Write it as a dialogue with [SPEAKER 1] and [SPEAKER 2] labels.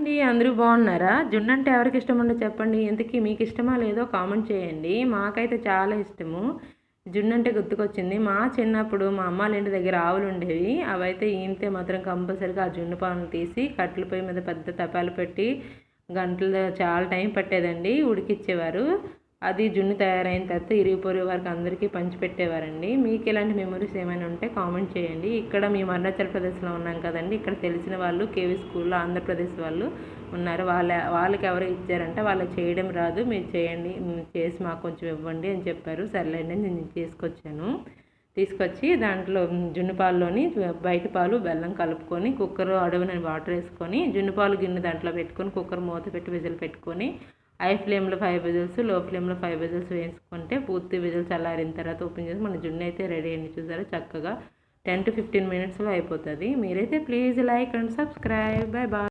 [SPEAKER 1] అండి, అందరూ బాగున్నారా? జున్ను అంటే ఎవరికి ఇష్టం ఉండదు చెప్పండి. ఇంతకీ మీకు ఇష్టమా లేదో కామెంట్ చేయండి. మాకైతే చాలా ఇష్టము. జున్ను అంటే గుర్తుకొచ్చింది. మా చిన్నప్పుడు మా అమ్మ వాళ్ళ ఇంటి దగ్గర ఆవులు ఉండేవి. అవైతే ఈనితే మాత్రం కంపల్సరీగా ఆ జున్ను పాలను తీసి కట్టెల పొయ్యి మీద పెద్ద తపాలు పెట్టి గంటలు చాలా టైం పట్టేదండి, ఉడికిచ్చేవారు. అది జున్ను తయారైన తర్వాత ఇరుగు పొరుగు వారికి అందరికీ పంచిపెట్టేవారండి. మీకు ఇలాంటి మెమరీస్ ఏమైనా ఉంటే కామెంట్ చేయండి. ఇక్కడ మేము అరుణాచల్ ప్రదేశ్లో ఉన్నాం కదండి, ఇక్కడ తెలిసిన వాళ్ళు కేవీ స్కూల్లో ఆంధ్రప్రదేశ్ వాళ్ళు ఉన్నారు. వాళ్ళకి ఎవరు ఇచ్చారంటే వాళ్ళకి చేయడం రాదు, మీరు చేయండి, చేసి మాకు కొంచెం ఇవ్వండి అని చెప్పారు. సర్లేండి నేను తీసుకొచ్చి దాంట్లో జున్ను పాలులోని బయట పాలు బెల్లం కలుపుకొని కుక్కర్ అడుగున వాటర్ వేసుకొని జున్ను పాలు గిన్నె దాంట్లో పెట్టుకొని కుక్కర్ మూత పెట్టి విజిల్ పెట్టుకొని హై ఫ్లేమ్లో 5 విజిల్స్, లో ఫ్లేమ్లో 5 విజిల్స్ వేసుకుంటే పూర్తి విజిల్స్ చల్లారిన తర్వాత ఓపెన్ చేసి మన జున్ను అయితే రెడీ అయింది. చూసారా, చక్కగా 10 to 15 మినిట్స్లో అయిపోతుంది. మీరైతే please like and subscribe. Bye bye.